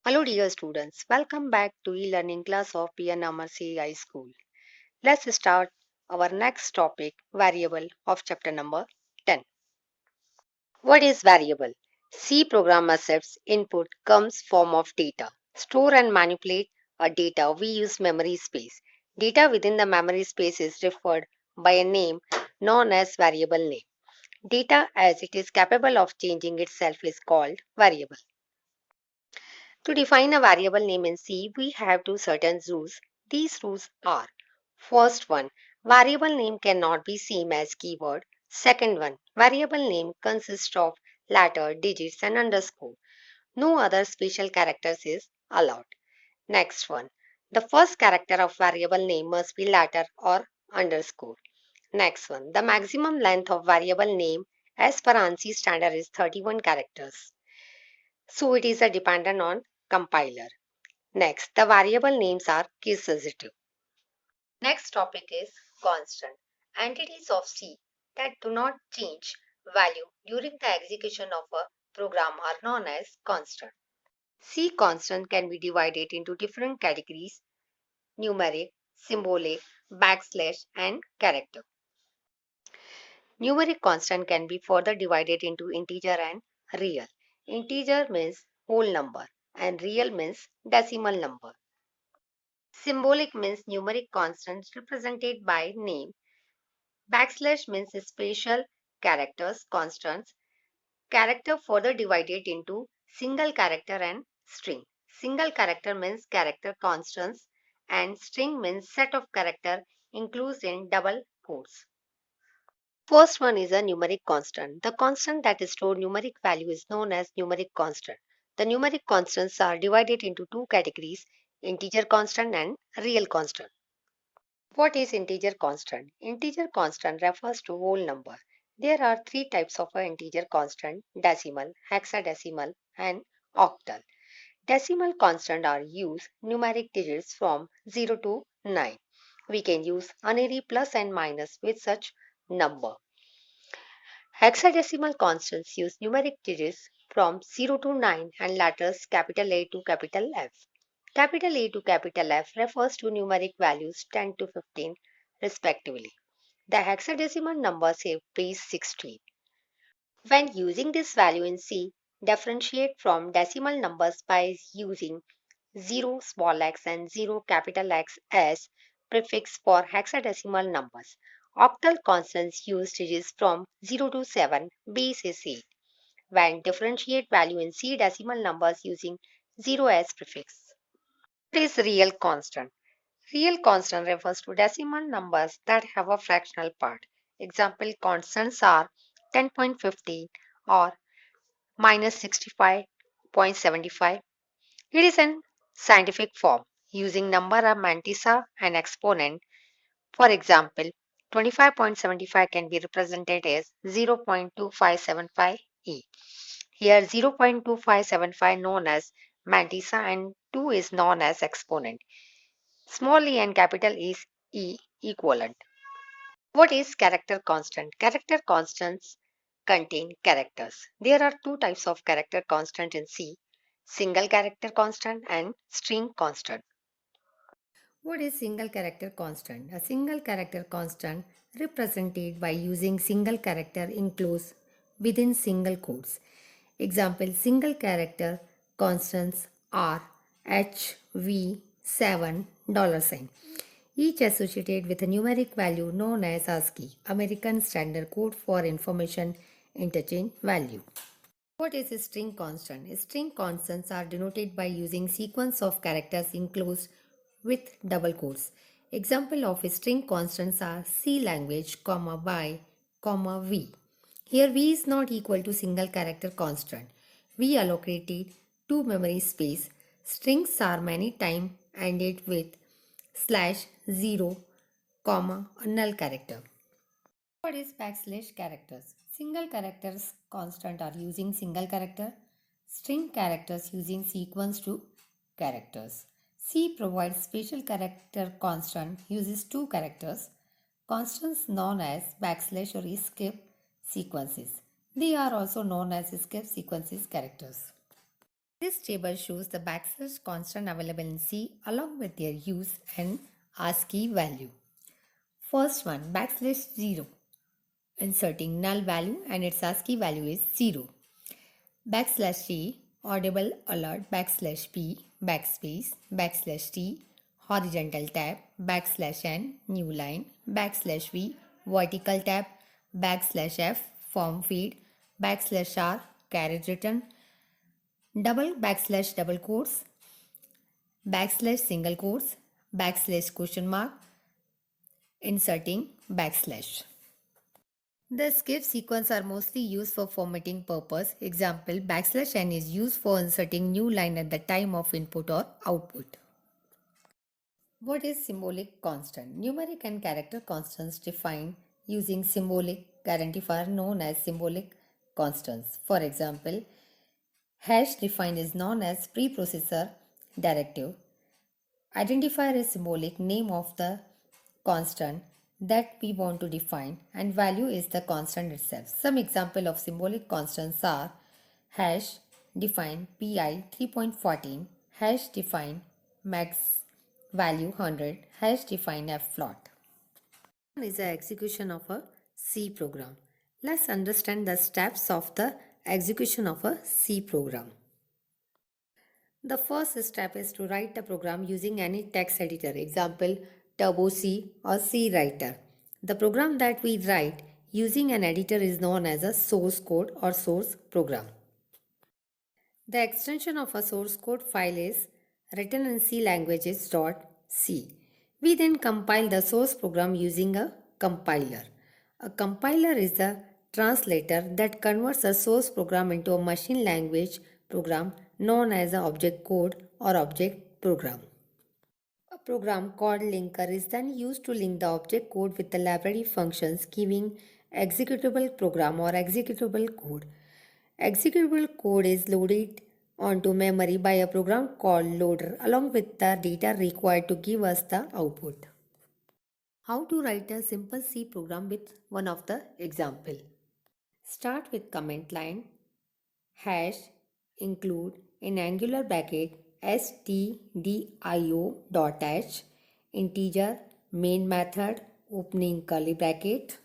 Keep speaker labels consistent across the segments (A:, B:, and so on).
A: Hello dear students, welcome back to e-learning class of PNMR CI School. Let's start our next topic, variable of chapter number 10. What is variable? C program accepts input comes form of data. Store and manipulate a data. We use memory space. Data within the memory space is referred by a name known as variable name. Data as it is capable of changing itself is called variable. To define a variable name in C, we have two certain rules. These rules are: first one, variable name cannot be same as keyword. Second one, variable name consists of letter, digits and underscore. No other special characters is allowed. Next one, the first character of variable name must be letter or underscore. Next one, the maximum length of variable name as per ANSI standard is 31 characters. So it is a dependent on compiler. Next, the variable names are case sensitive. Next topic is constant. Entities of C that do not change value during the execution of a program are known as constant. C constant can be divided into different categories: numeric, symbolic, backslash, and character. Numeric constant can be further divided into integer and real. Integer means whole number and real means decimal number. Symbolic means numeric constants represented by name. Backslash means special characters, constants. Character further divided into single character and string. Single character means character constants and string means set of character includes in double quotes. First one is a numeric constant. The constant that store numeric value is known as numeric constant. The numeric constants are divided into two categories: integer constant and real constant. What is integer constant? Integer constant refers to whole number. There are three types of an integer constant: decimal, hexadecimal, and octal. Decimal constant are used numeric digits from 0 to 9. We can use unary plus and minus with such number. Hexadecimal constants use numeric digits from 0 to 9 and letters capital A to capital F. Capital A to capital F refers to numeric values 10 to 15 respectively. The hexadecimal numbers have base 16. When using this value in C, differentiate from decimal numbers by using 0 small x and 0 capital X as prefix for hexadecimal numbers. Octal constants use digits from 0 to 7, base is 8. When differentiate value in C decimal numbers using 0 as prefix. What is real constant? Real constant refers to decimal numbers that have a fractional part. Example constants are 10.15 or minus 65.75. It is in scientific form using number of mantissa and exponent. For example, 25.75 can be represented as 0.2575 e. Here 0.2575 known as mantissa and 2 is known as exponent. Small e and capital is E equivalent. What is character constant? Character constants contain characters. There are two types of character constant in C: single character constant and string constant.
B: What is single character constant? A single character constant represented by using single character enclosed within single quotes. Example: single character constants are H, V, 7, $sign, each associated with a numeric value known as ASCII, American Standard Code for Information Interchange Value. What is a string constant? String constants are denoted by using sequence of characters enclosed with double quotes. Example of string constants are C language, comma, by, comma, V. Here V is not equal to single character constant. We allocated two memory space. Strings are many times ended with slash 0, comma, a null character. What is backslash characters? Single characters constant are using single character. String characters using sequence to characters. C provides special character constant uses two characters. Constants known as backslash or escape sequences. They are also known as escape sequences characters. This table shows the backslash constant available in C along with their use and ASCII value. First one, backslash 0, inserting null value and its ASCII value is 0. Backslash T, audible alert, backslash P, backspace, backslash T, horizontal tab, backslash N, new line, backslash V, vertical tab, backslash F, form feed, backslash R, carriage return, double backslash double quotes, backslash single quotes, backslash question mark, inserting backslash. The skip sequence are mostly used for formatting purpose. Example, backslash n is used for inserting new line at the time of input or output. What is symbolic constant? Numeric and character constants defined using symbolic identifier known as symbolic constants. For example, hash defined is known as preprocessor directive. Identifier is symbolic name of the constant that we want to define and value is the constant itself. Some example of symbolic constants are hash define pi 3.14, hash define max value 100, hash define f float. Is the execution of a C program. Let's understand the steps of the execution of a C program. The first step is to write the program using any text editor, example Turbo C or C Writer. The program that we write using an editor is known as a source code or source program. The extension of a source code file is written in C languages .c. We then compile the source program using a compiler. A compiler is a translator that converts a source program into a machine language program known as an object code or object program. A program called linker is then used to link the object code with the library functions giving executable program or executable code. Executable code is loaded onto memory by a program called loader along with the data required to give us the output. How to write a simple C program with one of the example. Start with comment line hash include in angular bracket stdio.h integer main method opening curly bracket,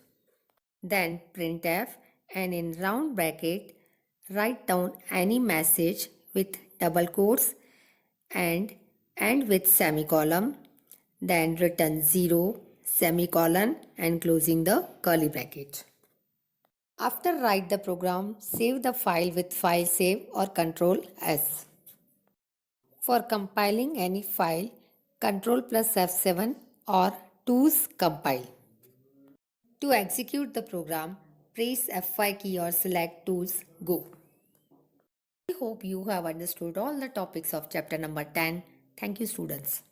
B: then printf and in round bracket write down any message with double quotes and end with semicolon, then return 0 semicolon and closing the curly bracket. After write the program, save the file with file save or Ctrl S. For compiling any file, Ctrl plus F7 or tools compile. To execute the program, press F5 key or select tools go. I hope you have understood all the topics of chapter number 10. Thank you students.